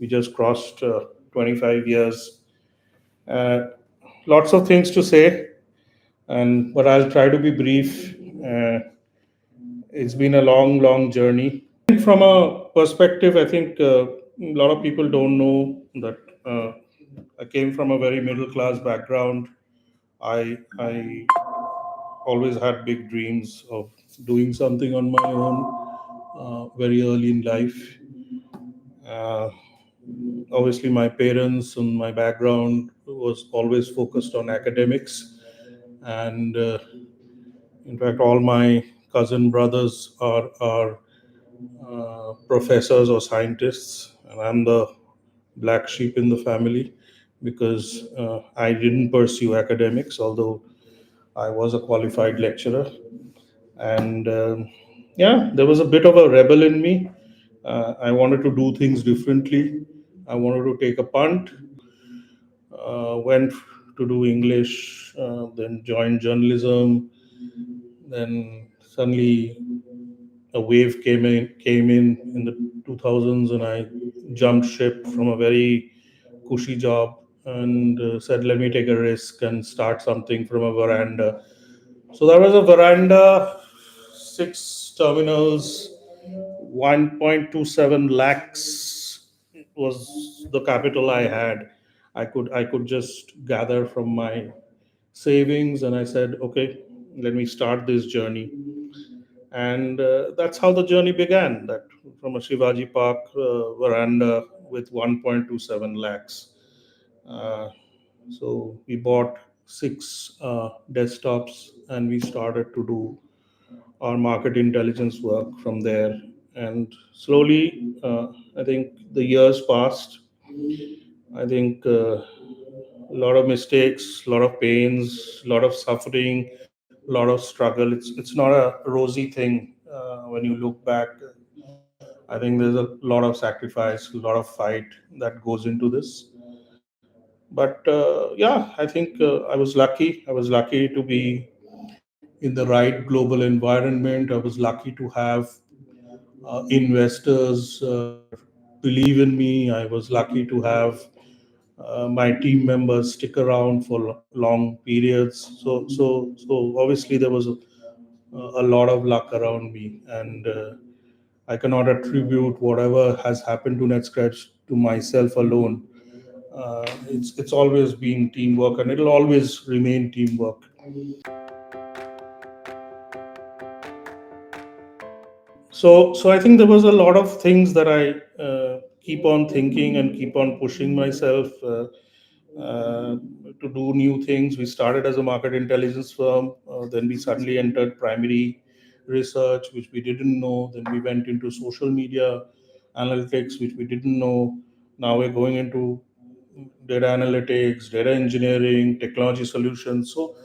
We just crossed 25 years. Uh, Lots of things to say, and but I'll try to be brief. It's been a long journey. From a perspective, I think a lot of people don't know that I came from a very middle class background. I always had big dreams of doing something on my own very early in life. Uh, Obviously, my parents and my background was always focused on academics, and in fact, all my cousin brothers are professors or scientists, and I'm the black sheep in the family because I didn't pursue academics, although I was a qualified lecturer. And yeah, there was a bit of a rebel in me. I wanted to do things differently. I wanted to take a punt. Went to do English, then joined journalism. Then suddenly a wave came in the 2000s, and I jumped ship from a very cushy job and said, let me take a risk and start something from a veranda. So that was a veranda, 6 terminals, 1.27 lakhs was the capital I had. I could just gather from my savings, and I said, okay, let me start this journey. And that's how the journey began. That from a Shivaji Park veranda with 1.27 lakhs. Uh, so we bought six desktops, and we started to do our market intelligence work from there. And slowly, I think the years passed. I think a lot of mistakes, a lot of pains, a lot of suffering, a lot of struggle. It's not a rosy thing when you look back. I think there's a lot of sacrifice, a lot of fight that goes into this. But yeah, I think I was lucky. I was lucky to be in the right global environment. I was lucky to have investors believe in me. I was lucky to have my team members stick around for long periods. So obviously there was a lot of luck around me, and I cannot attribute whatever has happened to Netscribes to myself alone. It's always been teamwork, and it'll always remain teamwork. So I think there was a lot of things that I keep on thinking and keep on pushing myself uh, to do new things. We started as a market intelligence firm, then we suddenly entered primary research, which we didn't know. Then we went into social media analytics, which we didn't know. Now we're going into data analytics, data engineering, technology solutions. So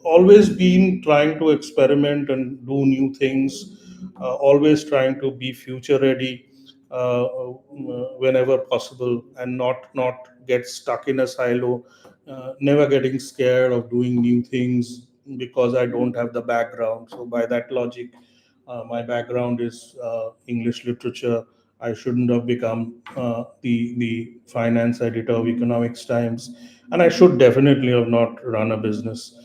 always been trying to experiment and do new things, always trying to be future ready whenever possible, and not get stuck in a silo. Never getting scared of doing new things because I don't have the background. So by that logic, my background is English literature. I shouldn't have become the finance editor of Economics Times, and I should definitely have not run a business.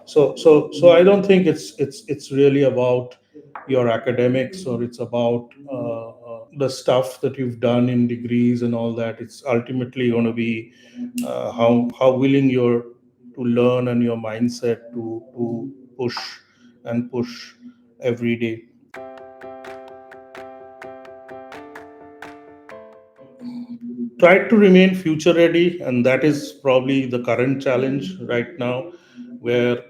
So I don't think it's really about your academics, or it's about the stuff that you've done in degrees and all that. It's ultimately going to be how willing you're to learn, and your mindset to push and push every day. Try to remain future ready, and that is probably the current challenge right now, where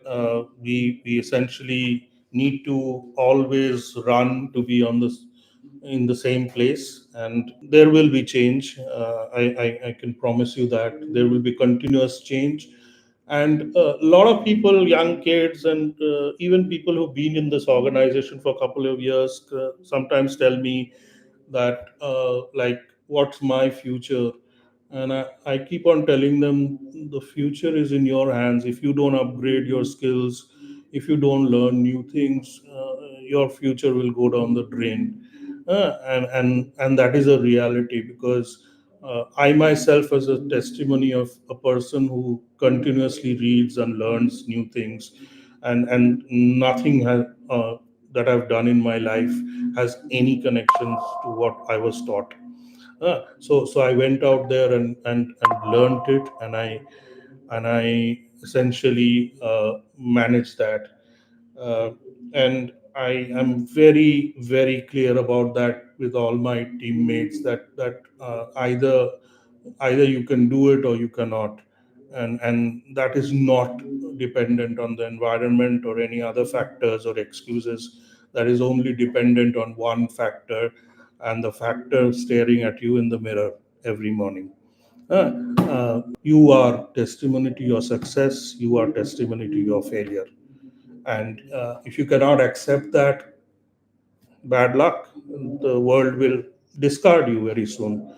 we essentially need to always run to be on this in the same place. And there will be change. I can promise you that there will be continuous change. And a lot of people, young kids, and even people who've been in this organization for a couple of years, sometimes tell me that like, what's my future? And I keep on telling them, the future is in your hands. If you don't upgrade your skills, if you don't learn new things, your future will go down the drain. And that is a reality, because I myself as a testimony of a person who continuously reads and learns new things, and nothing has that I've done in my life has any connections to what I was taught. So I went out there and learned it, and I essentially managed that. uh, and I am very very clear about that with all my teammates, that either you can do it or you cannot, and that is not dependent on the environment or any other factors or excuses. That is only dependent on one factor, and the factor staring at you in the mirror every morning. uh, you are testimony to your success, you are testimony to your failure. And if you cannot accept that, bad luck. The world will discard you very soon.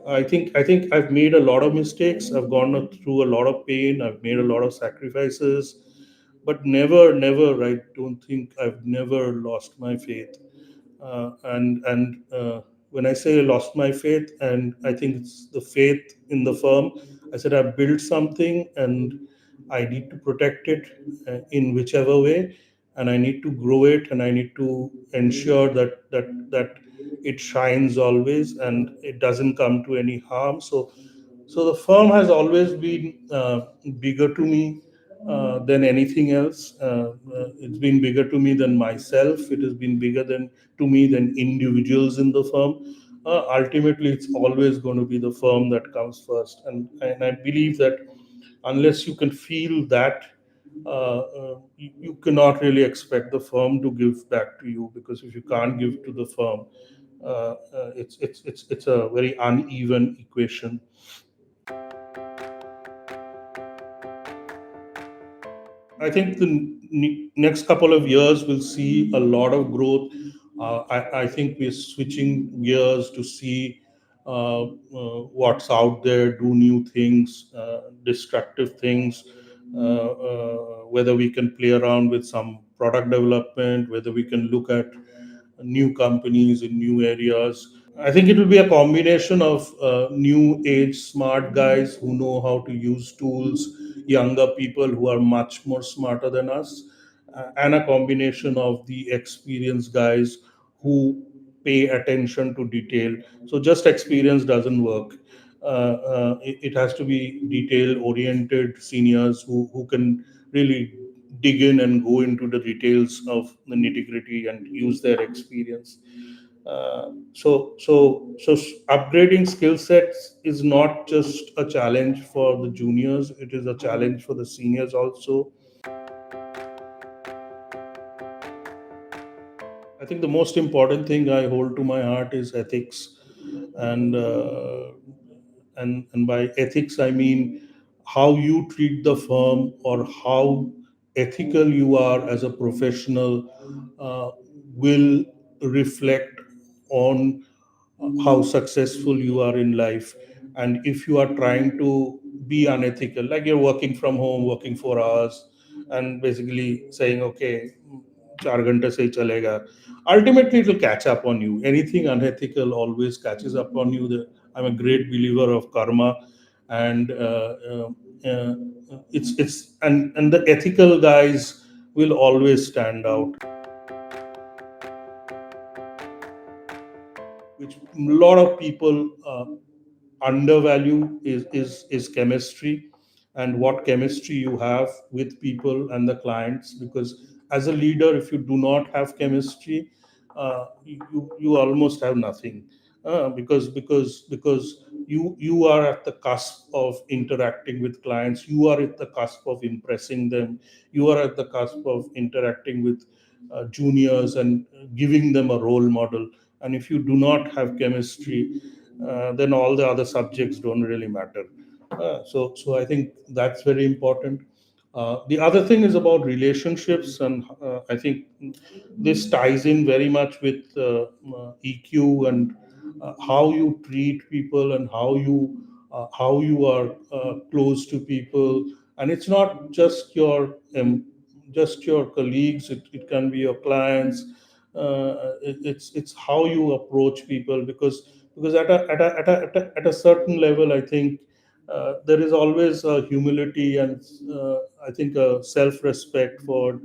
I think I've made a lot of mistakes. I've gone through a lot of pain. I've made a lot of sacrifices, but never. I don't think I've never lost my faith. And when I say I lost my faith, and I think it's the faith in the firm. I said I've built something, and I need to protect it in whichever way, and I need to grow it, and I need to ensure that it shines always and it doesn't come to any harm. So the firm has always been bigger to me than anything else. It's been bigger to me than myself. It has been bigger than to me than individuals in the firm. Ultimately, it's always going to be the firm that comes first, and I believe that unless you can feel that, you cannot really expect the firm to give back to you, because if you can't give to the firm, it's a very uneven equation. I think the next couple of years will see a lot of growth. I think we're switching gears to see what's out there, do new things, destructive things, whether we can play around with some product development, whether we can look at new companies in new areas. I think it will be a combination of new age smart guys who know how to use tools, younger people who are much more smarter than us, and a combination of the experienced guys who pay attention to detail. So just experience doesn't work. It has to be detail oriented seniors who can really dig in and go into the details of the nitty gritty and use their experience. Upgrading skill sets is not just a challenge for the juniors; it is a challenge for the seniors also. I think the most important thing I hold to my heart is ethics, and and by ethics I mean how you treat the firm, or how ethical you are as a professional will reflect on how successful you are in life. And if you are trying to be unethical, like you're working from home, working 4 hours, and basically saying, okay, 4 घंटे से ही चलेगा, ultimately it will catch up on you. Anything unethical always catches up on you. I'm a great believer of karma, and uh, and the ethical guys will always stand out, which a lot of people undervalue is chemistry, and what chemistry you have with people and the clients. Because as a leader, if you do not have chemistry, you almost have nothing. Because you are at the cusp of interacting with clients, you are at the cusp of impressing them, you are at the cusp of interacting with juniors and giving them a role model. And if you do not have chemistry, then all the other subjects don't really matter. So I think that's very important. The other thing is about relationships, and I think this ties in very much with EQ, and how you treat people, and how you are close to people. And it's not just your colleagues. It can be your clients. It's how you approach people, because at a certain level, I think there is always a humility, and I think a self respect for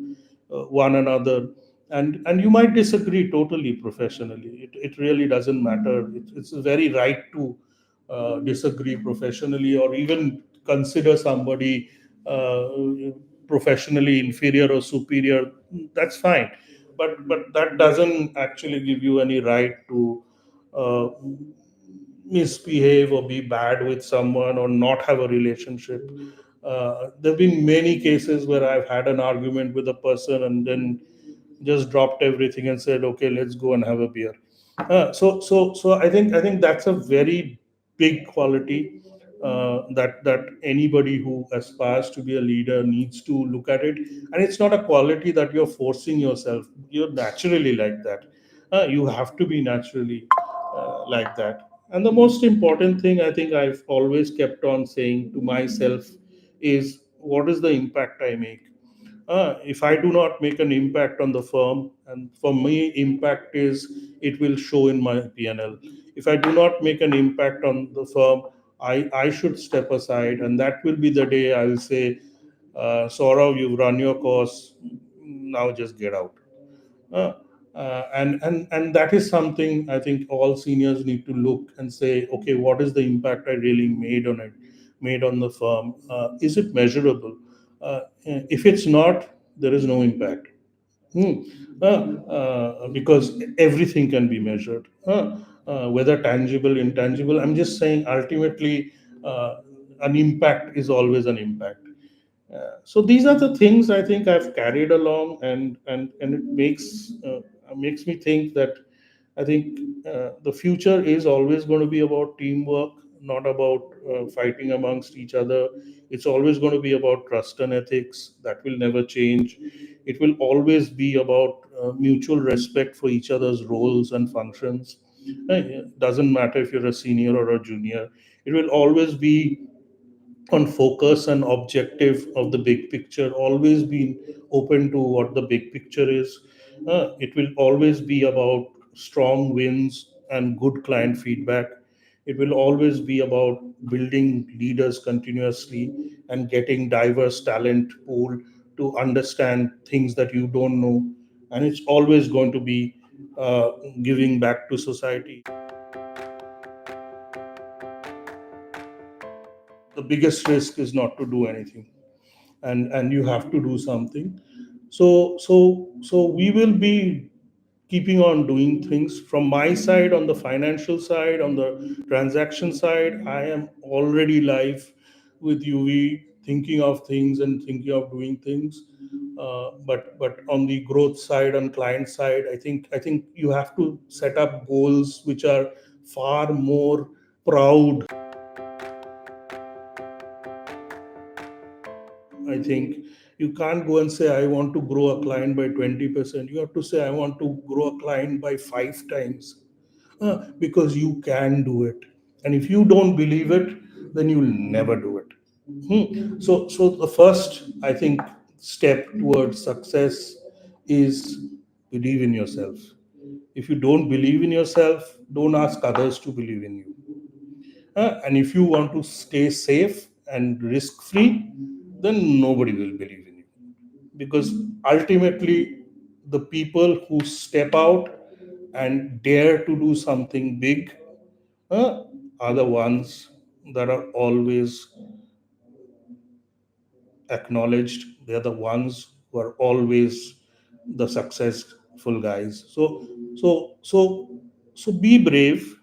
one another. And you might disagree totally professionally. It really doesn't matter. It's very right to disagree professionally, or even consider somebody uh, professionally inferior or superior. That's fine, but that doesn't actually give you any right to uh, misbehave or be bad with someone or not have a relationship. There have been many cases where I've had an argument with a person and then just dropped everything and said, "Okay, let's go and have a beer." So I think that's a very big quality that anybody who aspires to be a leader needs to look at it. And it's not a quality that you're forcing yourself. You're naturally like that. You have to be naturally like that. And the most important thing I think I've always kept on saying to myself is, what is the impact I make? If I do not make an impact on the firm, and for me, impact is it will show in my P&L. If I do not make an impact on the firm, I should step aside, and that will be the day I will say, Saurav, you've run your course, now just get out. Uh, and that is something I think all seniors need to look and say, okay, what is the impact I really made on it, made on the firm? Is it measurable? If it's not, there is no impact. Hmm. Because everything can be measured, whether tangible, intangible. I'm just saying, ultimately, an impact is always an impact. So these are the things I think I've carried along, and it makes me think that I think the future is always going to be about teamwork, not about fighting amongst each other. It's always going to be about trust and ethics. That will never change. It will always be about mutual respect for each other's roles and functions. It doesn't matter if you're a senior or a junior. It will always be on focus and objective of the big picture, always been open to what the big picture is. It will always be about strong wins and good client feedback. It will always be about building leaders continuously and getting diverse talent pool to understand things that you don't know. And it's always going to be giving back to society. The biggest risk is not to do anything, and you have to do something. So we will be keeping on doing things. From my side, on the financial side, on the transaction side, I am already live with UV, thinking of things and thinking of doing things. But on the growth side, on client side, I think you have to set up goals which are far more proud. I think you can't go and say, I want to grow a client by 20%. You have to say, I want to grow a client by five times, because you can do it. And if you don't believe it, then you'll never do it. So the first, I think, step towards success is believe in yourself. If you don't believe in yourself, don't ask others to believe in you. And if you want to stay safe and risk free, then nobody will believe in you. Because ultimately, the people who step out and dare to do something big uh, are the ones that are always acknowledged. They're the ones who are always the successful guys. So be brave,